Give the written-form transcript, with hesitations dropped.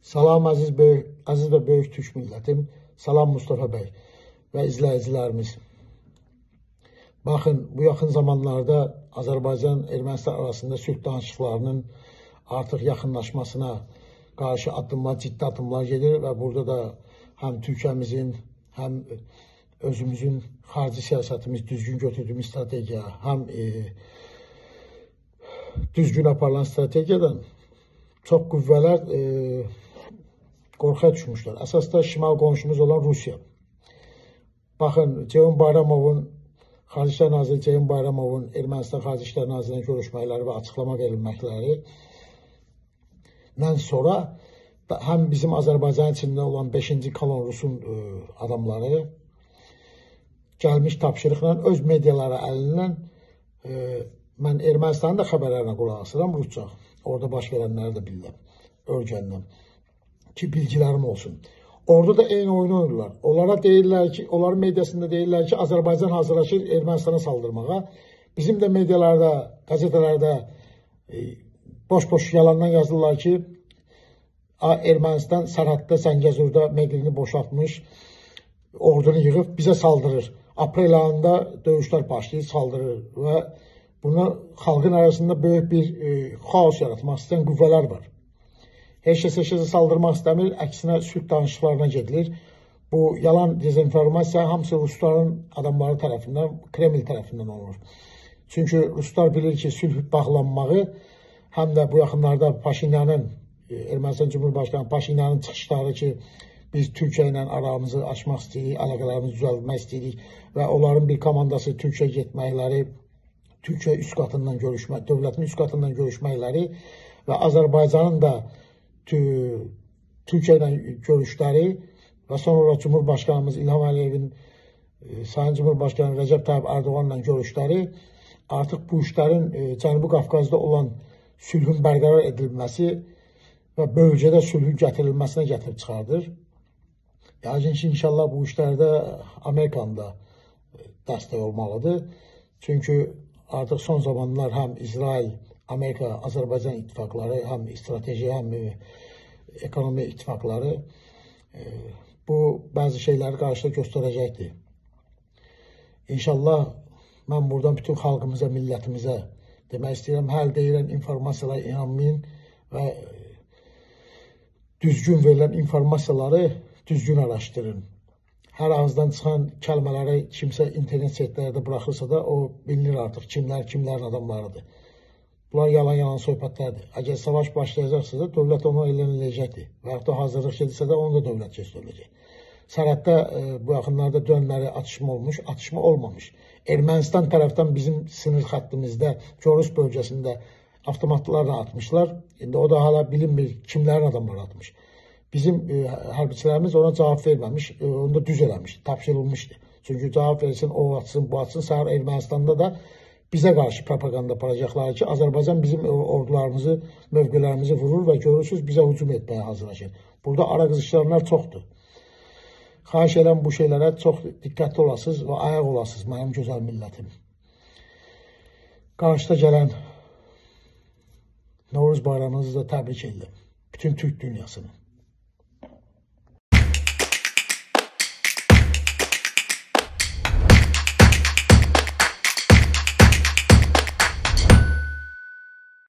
Salam əziz və böyük Türk millətim, salam Mustafa bəy və izləyicilərimiz. Baxın, bu yaxın zamanlarda Azərbaycan-Ermənistan arasında sülh danışıqlarının artıq yaxınlaşmasına qarşı ciddi addımlar gedir və burada da həm Türkiyəmizin, həm özümüzün xarici siyasətimiz, düzgün götürdüyümüz strategiya, həm düzgün aparılan strategiyadan çox qüvvələr qorxuya düşmüşlər. Əsasda şimal qonşumuz olan Rusiya. Baxın, Xarici İşlər Naziri Ceyhun Bayramovun Ermənistan Xarici İşlər Nazirinin görüşməkləri və açıqlama verilməklərindən sonra həm bizim Azərbaycan içində olan 5-ci kolon Rusun adamları gəlmiş tapşırıqla öz mediaları əlindən mən Ermənistanın da xəbərlərinə qulaq asıram Rusca. Orada baş verənləri də bilirəm, öyrənirəm ki, bilgilərim olsun. Orada da eyni oyunu oynayırlar. Onlara deyirlər ki, onların mediasında deyirlər ki, Azərbaycan hazırlaşır Ermənistana saldırmağa. Bizim də medialarda, qəzetələrdə boş-boş yalandan yazırlar ki, Ermənistan sərhəddə Zəngəzurda Meqrini boşaltmış, ordunu yığıb bizə saldırır. Aprel ayında döyüşlər başlayır, saldırır və bunu xalqın arasında böyük bir xaos yaratmaq istəyən qüvvələr var. Heç kəsə saldırmaq istəmir, əksinə sülh danışıqlarına gedilir. Bu yalan dezinformasiya hamısı Rusların adamları tərəfindən, Kreml tərəfindən olunur. Çünki Ruslar bilir ki, sülh bağlanmağı həm də bu yaxınlarda Paşinyanın, Ermənistan Cumhurbaşkanı Paşinyanın çıxışları ki, biz Türkiyə ilə aramızı açmaq istəyirik, əlaqələrimizi düzəltmək istəyirik və onların bir komandası Türkiyə getməkləri, Türkiyə üst qatından görüşmək, dövlətin üst qatından görüşməkləri və Azərbaycanın da Türkiyə ilə görüşləri və sonra Cumhurbaşkanımız İlham Əliyevin, Sayın Cumhurbaşkanı Rəcəb Tayyip Erdoğanla görüşləri artıq bu işlərin Cənubi Qafqazda olan sülhün bərqərar edilməsi və bölgədə sülhün gətirilməsinə gətirib çıxardır. Yəni ki, inşallah bu işlərdə Amerikanın da dəstək olmalıdır. Çünki artıq son zamanlar həm İsrail, Amerika, Azərbaycan ittifaqları, həm strateji, həm ekonomi ittifaqları bu bəzi şeyləri qarşıda göstərəcəkdir. İnşallah mən buradan bütün xalqımıza, millətimizə demək istəyirəm, hər deyilən informasiyalara inanmayın və düzgün verilən informasiyaları düzgün araşdırın. Hər ağızdan çıxan kəlmələri kimsə internet saytlarında buraxırsa da o bilinir artıq kimlərin adamlarıdır. Bunlar yalan söhbətlərdir. Əgər savaş başlayacaqsa da dövlət onu elan edəcəkdir. Və yaxud da hazırlıq gedirsə də onu da dövlət göstəriləcək. Sərhəddə bu yaxınlarda dönməli atışma olmuş, atışma olmamış. Ermənistan tərəfdən bizim sınır xəttimizdə, Korus bölgəsində avtomatlarla atmışlar. İndi o da hala bilinmir kimlərin adamları atmış. Bizim hərbiçilərimiz ona cavab verməmiş, onu da düz eləmiş, tapşırılmışdı. Çünki cavab versin, o atsın, bu atsın, səhər Ermənistanda da bizə qarşı propaganda aparacaqlar ki, Azərbaycan bizim ordularımızı, mövqelərimizi vurur və görürsünüz, bizə hücum etməyə hazırlaşır. Burada ara qızışdıranlar çoxdur. Xahiş edən bu şeylərə çox diqqətli olasınız və ayaq olasınız, mənim gözəl millətim. Qarşıda gələn Novruz bayramınızı da təbrik edirəm. Bütün Türk dünyasını.